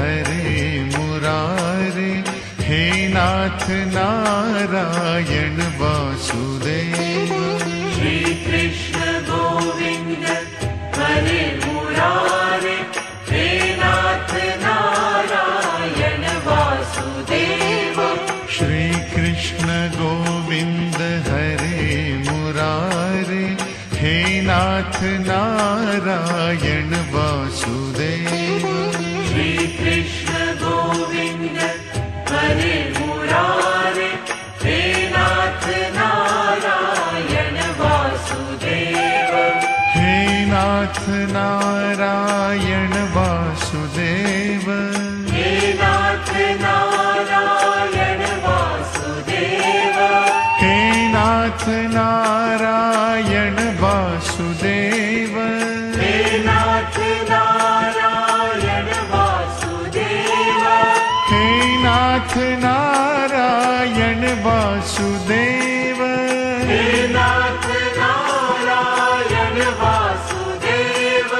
हरे मुरारे, हे नाथ नारायण वासुदेव। श्री कृष्ण गोविंद हरे मुरारे, हे नाथ नारायण वासुदेव। श्री कृष्ण गोविंद हरे मुरारे, हे नाथ नारायण वासुदेव। श्री कृष्ण गोविंद हरे मुरारे, हे नाथ नारायण वासुदेव। हे नाथ नारायण वासुदेव। हे नाथ नारायण वासुदेव। हे नाथ नारायण वासुदेव। हे नाथ नारायण वासुदेव। हे नाथ नारायण वासुदेव। हे नाथ नारायण वासुदेव।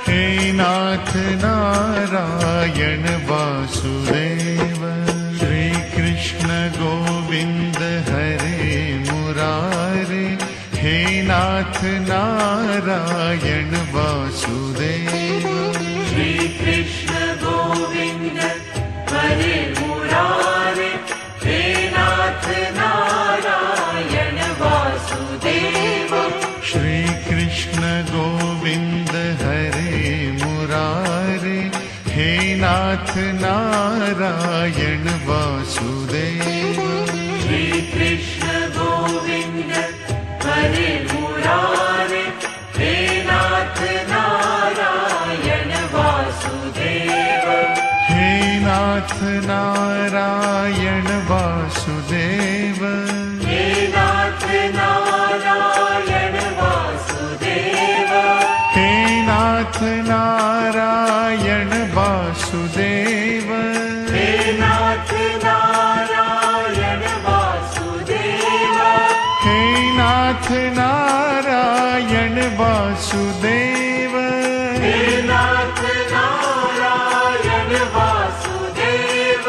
हे नाथ नारायण वासुदेव। श्री कृष्ण गोविंद हरे मुरारे, हे नाथ नारायण वासुदेव। श्री कृष्ण गोविंद हरे मुरारे, हे नाथ नारायण वासुदेव। श्री कृष्ण गोविंद हरे मुरारे, हे नाथ नारायण वासुदेव। श्री कृष्ण गोविंद हरे मुरारे, हे नाथ नारायण वासुदेव। हे नाथ नारायण वासुदेव। हे नाथ नारायण वासुदेव। हे नाथ नारायण वासुदेव। हे नाथ नारायण वासुदेव। हे नाथ नारायण वासुदेव। हे नाथ नारायण वासुदेव।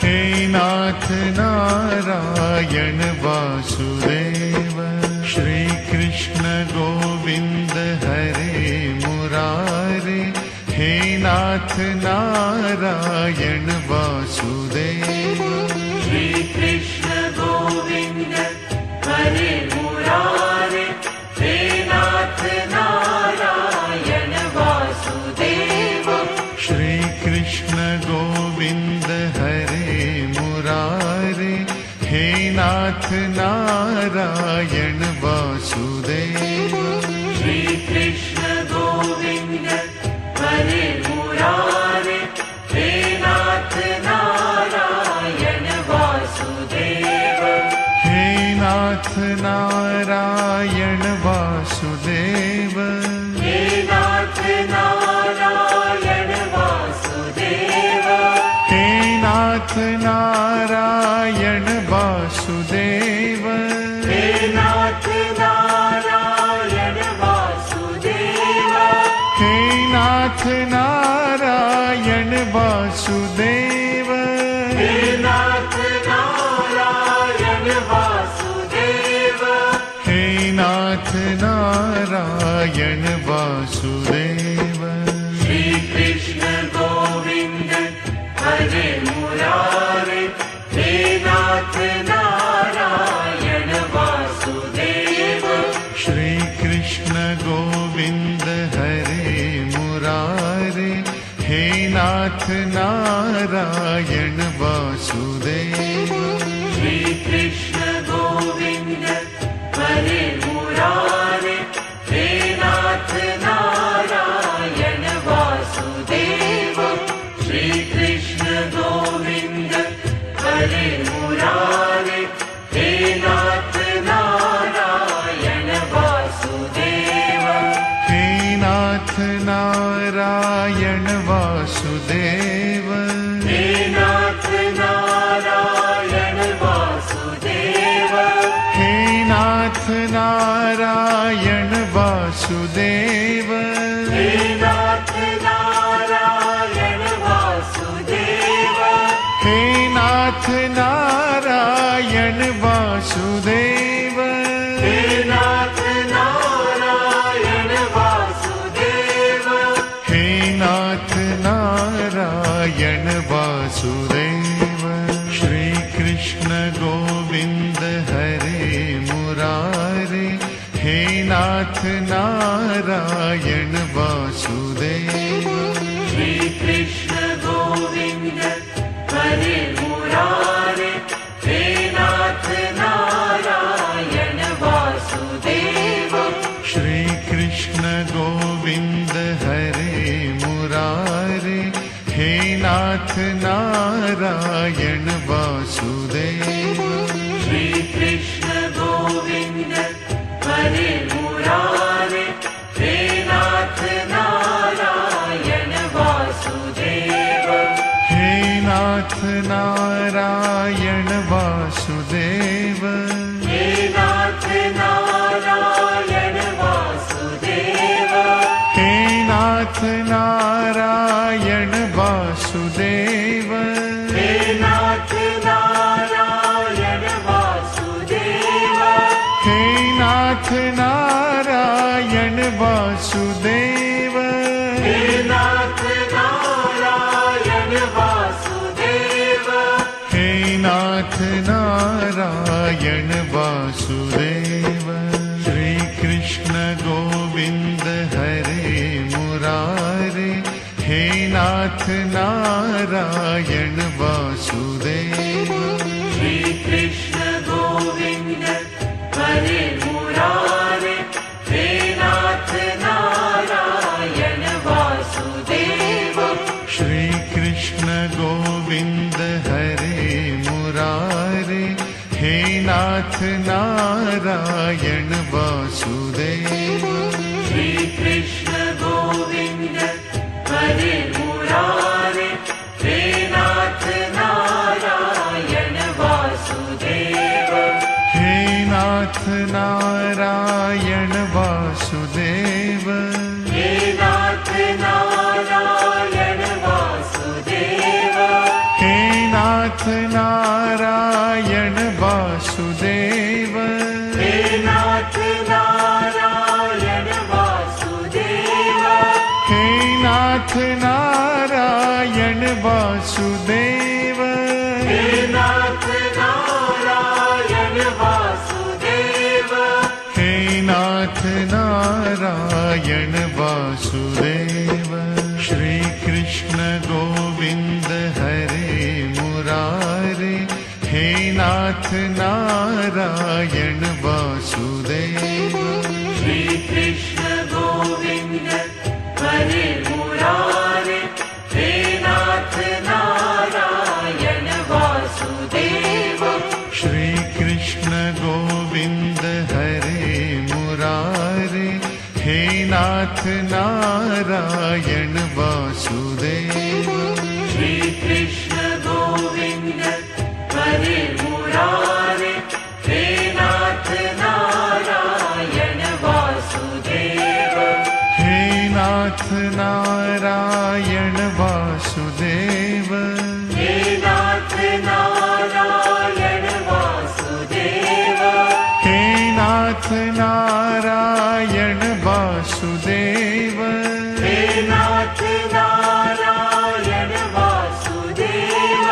हे नाथ नारायण वासुदेव। श्री कृष्ण गोविंद हरे मुरारे, हे नाथ नारायण वासुदेव। श्री कृष्ण गोविंद हरे मुरारे, हे नाथ नारायण वासुदेव। श्री कृष्ण गोविंद हरे मुरारे, हे नाथ नारायण वासुदेव। श्री कृष्ण गोविंद हरे मुरारे, हे नाथ नारायण वासुदेव। हे नाथ नारायण वासुदेव। हे नाथ नारायण वासुदेव। हे नाथ नारायण वासुदेव। हे नाथ नारायण वासुदेव। हे नाथ नारायण वासुदेव। हे नाथ नारायण वासुदेव। हे नाथ नारायण वासुदेव। श्री कृष्ण गोविंद हरे मुरारे, हे नाथ नारायण वासुदेव। श्री कृष्ण गोविंद हरे मुरारे, हे नाथ नारायण वासुदेव। श्री कृष्ण गोविंद हरे मुरारे, हे नाथ नारायण वासुदेव। श्री कृष्ण गोविंद हरे मुरारे, हे नाथ नारायण वासुदेव। हे नाथ नारायण वासुदेव। हे नाथ नारायण वासुदेव। नारायण वासुदेव। श्री कृष्ण गोविंद हरे मुरारे, हे नाथ नारायण वासुदेव। श्री कृष्ण गोविंद हरे मुरारे, हे नाथ नारायण वासुदेव। श्री कृष्ण गोविंद हरे मुरारे, हे नाथ नारायण वासुदेव। श्री कृष्ण गोविंद हरे मुरारे, हे नाथ नारायण वासुदेव। हे नाथ नारायण वासुदेव। हे नाथ नारायण वासुदेव। हे नाथ नारायण वासुदेव। हे नाथ नारायण वासुदेव। हे नाथ नारायण वासुदेव। हे नाथ नारायण वासुदेव। हे नाथ नारायण वासुदेव। श्री कृष्ण गोविंद हरे मुरारे, हे नाथ नारायण वासुदेव। श्री कृष्ण गोविंद हरे मुरारे, हे नाथ नारायण वासुदेव। श्री कृष्ण गोविंद हरे मुरारे, हे नाथ नारायण वासुदेव। श्री कृष्ण गोविंद हरे मुरारे, हे नाथ नारायण वासुदेव। हे नाथ नारायण वासुदेव। हे नाथ नारायण वासुदेव। हे नाथ नारायण वासुदेव। हे नाथ नारायण वासुदेव। हे नाथ नारायण वासुदेव। हे नाथ नारायण वासुदेव। हे नाथ नारायण वासुदेव। श्री कृष्ण गोविंद हरे मुरारे, हे नाथ नारायण वासुदेव। श्री कृष्ण गोविंद हरे मुरारे, हे नाथ नारायण वासुदेव। श्री कृष्ण गोविंद हरे मुरारे, हे नाथ नारायण वासुदेव। श्री कृष्ण गोविंद हरे मुरारे, हे नाथ नारायण वासुदेव। हे नाथ नारायण वासुदेव। हे नाथ नारायण वासुदेव। हे नाथ नारायण वासुदेव। हे नाथ नारायण वासुदेव।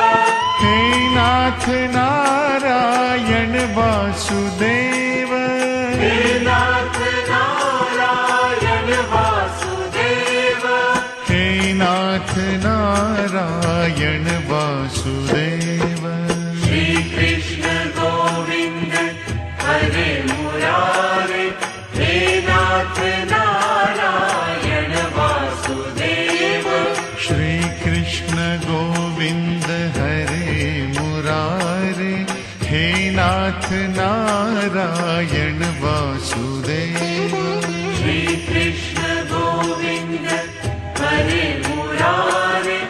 हे नाथ नारायण वासुदेव। हे नाथ नारायण वासुदेव। हे नाथ नारायण वासुदेव। श्री कृष्ण गोविंद हरे मुरारे, हे नाथ नारायण वासुदेव। श्री कृष्ण गोविंद हरे मुरारे, हे नाथ नारायण वासुदेव। श्री कृष्ण गोविंद हरे मुरारे,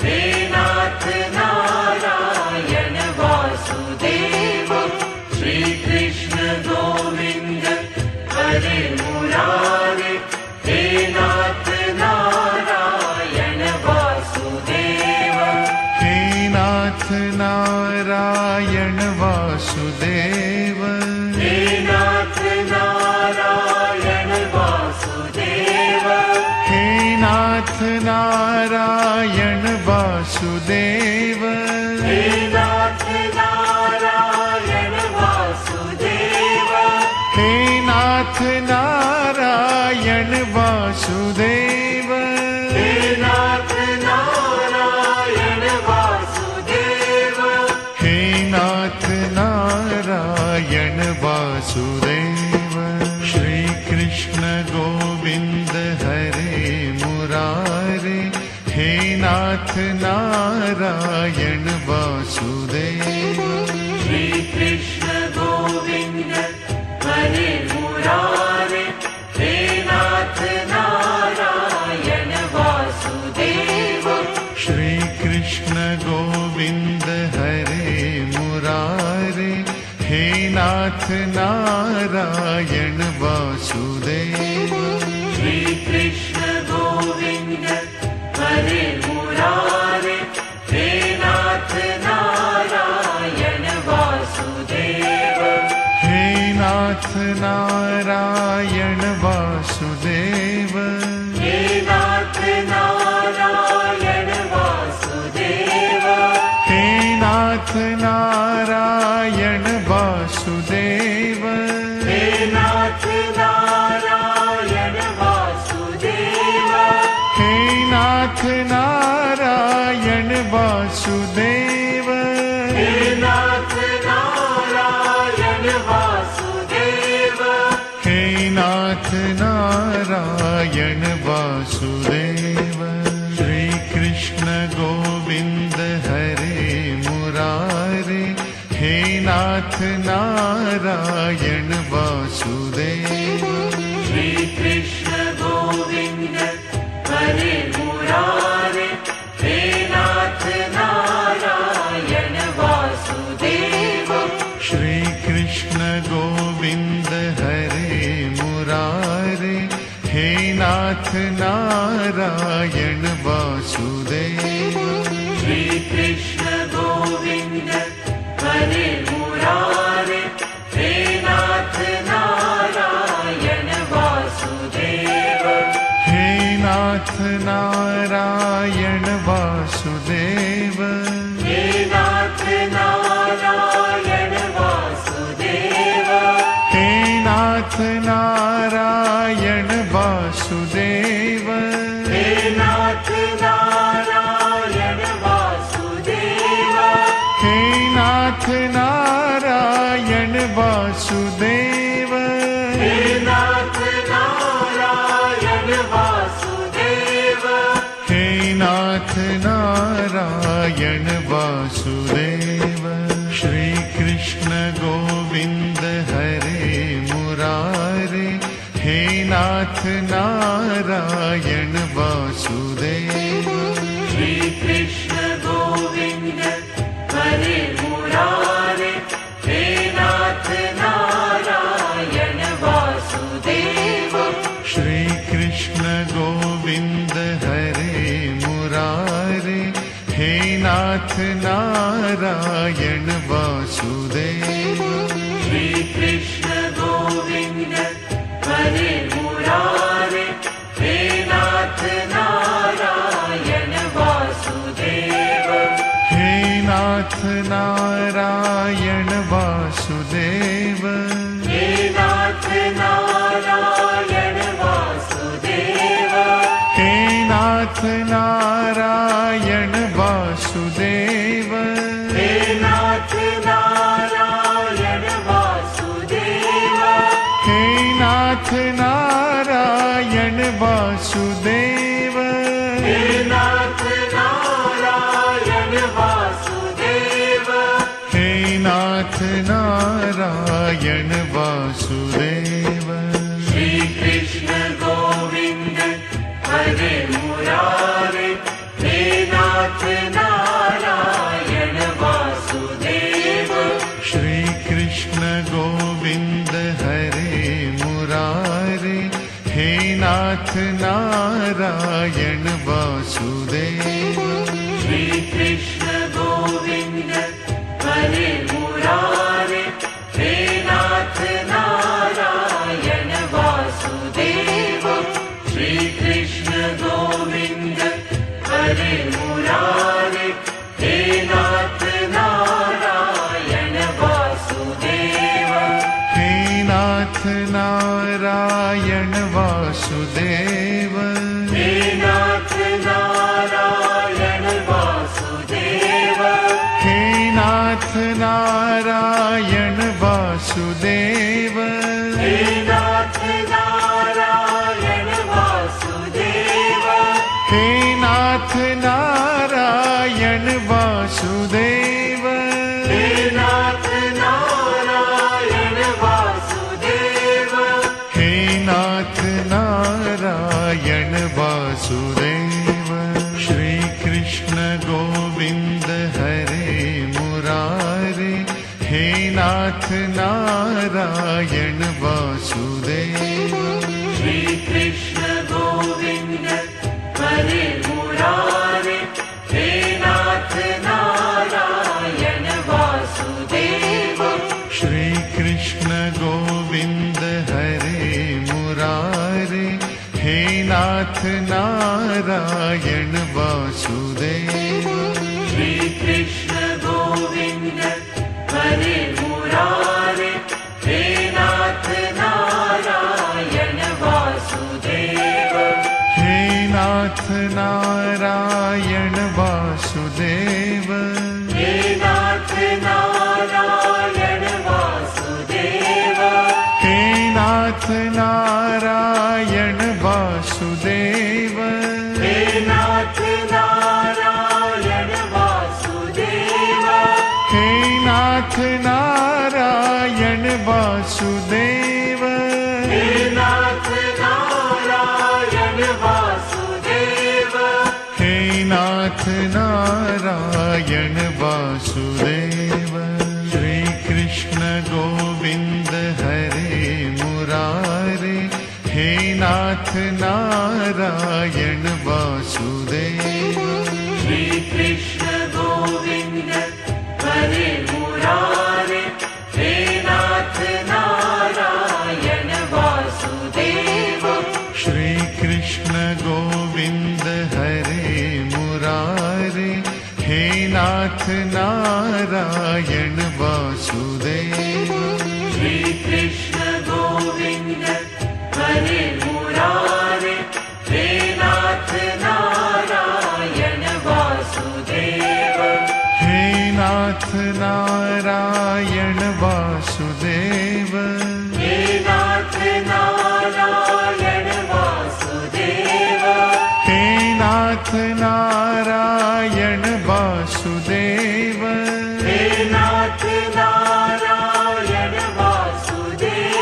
हे नाथ नारायण वासुदेव। श्री कृष्ण गोविंद हरे मुरारे, हे नाथ नारायण वासुदेव। हे नाथ नारायण वासुदेव। हे नाथ नारायण वासुदेव। हे नाथ नारायण वासुदेव। वासुदेव हे नाथ नारायण वासुदेव हे नाथ नारायण वासुदेव हे नाथ नारायण वासुदेव हे नाथ नारायण वासुदेव श्री कृष्ण गोविंद हरे मुरारे हे नाथ नारायण वासुदेव श्री कृष्ण गोविंद हरे मुरारे हे नाथ नारायण वासुदेव श्री कृष्ण गोविंद हरे मुरारे हे नाथ नारायण वासुदेव श्री कृष्ण गोविंद हरे मुरारे हे नाथ नारायण वासुदेव हे नाथ नारायण वासुदेव हे नाथ नारायण वासुदेव हे नाथ नारायण वासुदेव हे नाथ नारायण वासुदेव हे नाथ नारायण वासुदेव हे नाथ नारायण वासुदेव हे नाथ नारायण वासुदेव श्री कृष्ण गोविंद हरे मुरारे हे नाथ नारायण वासुदेव श्री कृष्ण गोविंद हरे मुरारे हे नाथ नारायण वासुदेव श्री कृष्ण गोविंद हरे मुरारे हे नाथ नारायण वासुदेव श्री कृष्ण गोविंद हरे मुरारे हे नाथ नारायण वासुदेव हे नाथ नारायण वासुदेव हे नाथ नारायण वासुदेव हे नाथ नारायण वासुदेव हे नाथ नारायण वासुदेव हे नाथ नारायण वासुदेव हे नाथ नारायण वासुदेव हे नाथ नारायण वासुदेव श्री कृष्ण गोविंद हरे मुरारे हे नाथ नारायण वासुदेव श्री कृष्ण गोविंद हरे मुरारे हे नाथ नारायण वासुदेव श्री कृष्ण गोविंद हरे मुरारे हे नाथ नारायण वासुदेव श्री कृष्ण गोविंद हरे मुरारे हे नाथ नारायण वासुदेव हे नाथ नारायण वासुदेव हे नाथ नारायण वासुदेव हे नाथ नारायण वासुदेव हे नाथ नारायण वासुदेव हे नाथ नारायण वासुदेव हे नाथ नारायण वासुदेव हे नाथ नारायण वासुदेव श्री कृष्ण गोविंद हरे मुरारे हे नाथ नारायण वासुदेव हे नाथ नारायण वासुदेव हे नाथ नारायण वासुदेव श्री कृष्ण गोविंद हरे मुरारे हे नाथ नारायण वासुदेव श्री कृष्ण गोविंद हरे मुरारे हे नाथ नारायण वासुदेव श्री कृष्ण गोविंद हरे मुरारे हे नाथ नारायण वासुदेव श्री कृष्ण गोविंद हरे मुरारे हे नाथ नारायण वासुदेव हे नाथ नारायण वासुदेव हे नाथ नारायण वासुदेव हे नाथ नारायण वासुदेव हे नाथ नारायण वासुदेव हे नाथ नारायण वासुदेव हे नाथ नारायण वासुदेव हे नाथ नारायण वासुदेव श्री कृष्ण गोविंद हरे मुरारे हे नाथ नारायण वासुदेव श्री कृष्ण गोविंद हरे मुरारे हे नाथ नारायण वासुदेव श्री कृष्ण गोविंद हरे मुरारे हे नाथ नारायण वासुदेव श्री कृष्ण गोविंद हरे मुरारे हे नाथ नारायण वासुदेव हे नाथ नारायण वासुदेव हे नाथ नारायण वासुदेव हे नाथ नारायण वासुदेव हे नाथ नारायण वासुदेव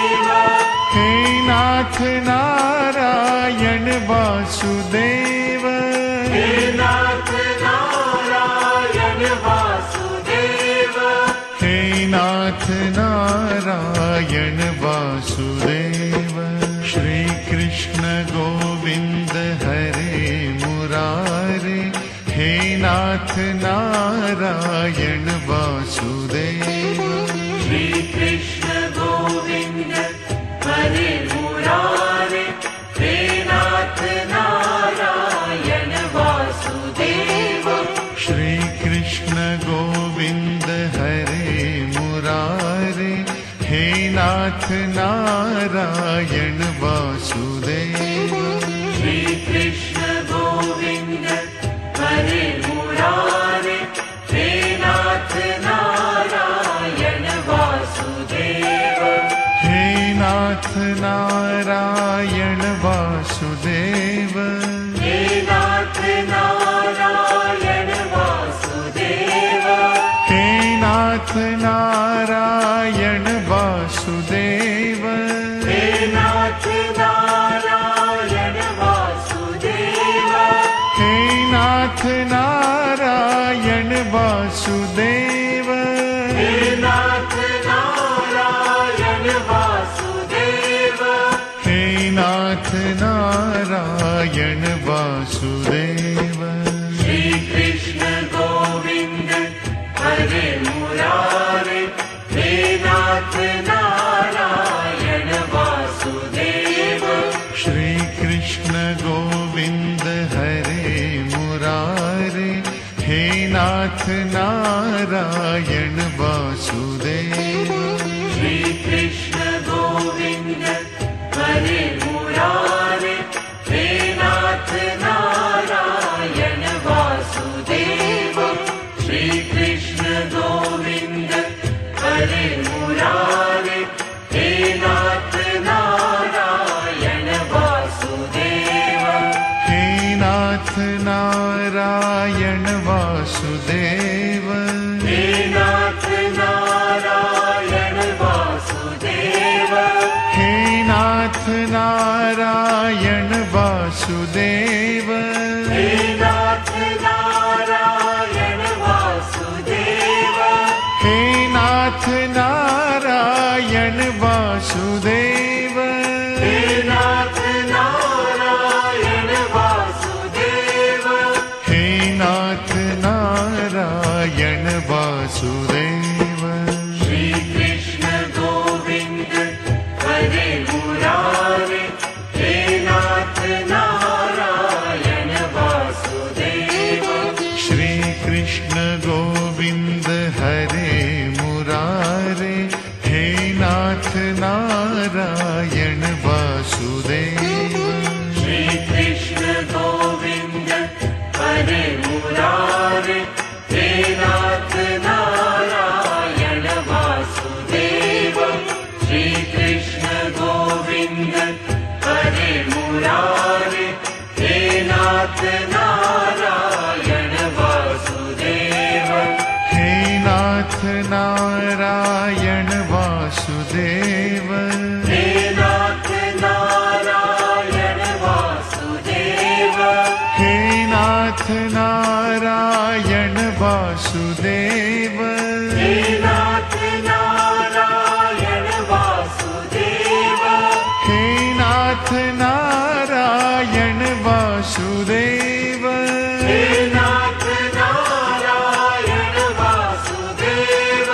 हे नाथ नारायण वासुदेव हे नाथ नारायण वासुदेव हे नाथ नारायण वासुदेव श्री कृष्ण गोविंद हरे मुरारे हे नाथ नारायण वासुदेव श्री कृष्ण गोविंद हरे मुरारे हे नाथ नारायण वासुदेव श्री कृष्ण गोविंद हरे मुरारे हे नाथ नारायण वासुदेव श्री कृष्ण गोविंद हरे मुरारे हे नाथ नारायण वासुदेव हे नाथ नारायण वासुदेव हे नाथ नारायण वासुदेव हे नाथ नारायण वासुदेव हे नाथ नारायण वासुदेव हे नाथ नारायण वासुदेव हे नाथ नारायण वासुदेव हे नाथ नारायण वासुदेव श्री कृष्ण गोविंद हरे मुरारे हे नाथ नारायण वासुदेव श्री कृष्ण गोविंद हरे मुरारे हे नाथ नारायण वासुदेव श्री कृष्ण गोविंद हरे मुरारे हे नाथ नारायण वासुदेव श्री कृष्ण गोविंद हरे मुरारे हे नाथ नारायण वासुदेव हे नाथ नारायण वासुदेव वासुदेव श्री कृष्ण गोविंद हरे मुरारे हे नाथ नारायण वासुदेव श्री कृष्ण गोविंद हरे मुरारे हे नाथ नारायण वासुदेव श्री कृष्ण गोविंद हरे मुरारे हे नाथ नारायण वासुदेव श्री कृष्ण गोविंद हरे मुरारे हे नाथ नारायण वासुदेव हे नाथ नारायण वासुदेव हे नाथ नारायण वासुदेव हे नाथ नारायण वासुदेव हे नाथ नारायण वासुदेव हे नाथ नारायण वासुदेव हे नाथ नारायण वासुदेव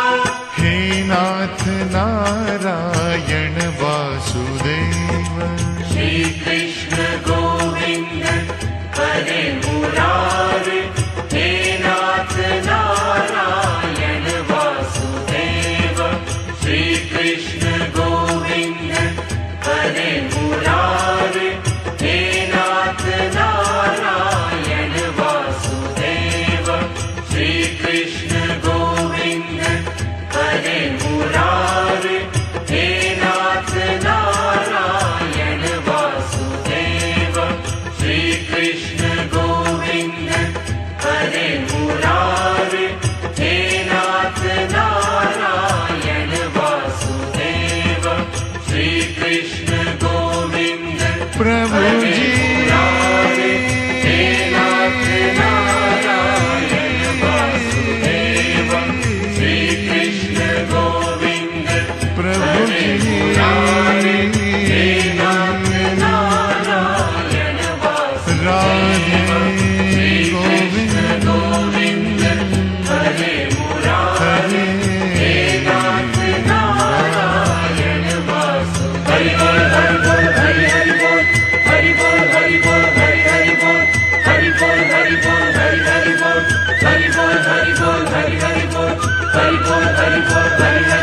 हे नाथ नारायण वासुदेव श्री कृष्ण गोविंद हरे मुरारे हे नाथ नारायण वासुदेव श्री कृष्ण गोविंद हरे मुरारे हे नाथ नारायण वासुदेव श्री कृष्ण गोविंद हरे मुरारे हे नाथ नारायण वासुदेव श्री कृष्ण गोविंद हरे मुरारे हे नाथ नारायण वासुदेव श्री कृष्ण गोविंद प्रभु जी हे नाथ नारायण वासुदेव श्री कृष्ण गोविंद प्रभु जी हे नाथ नारायण राधे गोविंद गोविंद हरे मुरारे हे नाथ नारायण वासुदेव हरि बोल हरि हरि बोल हरि बोल हरि बोल हरि हरि बोल हरि बोल हरि बोल हरि हरि बोल हरि बोल हरि बोल हरि हरि बोल हरि बोल हरि बोल हरि हरि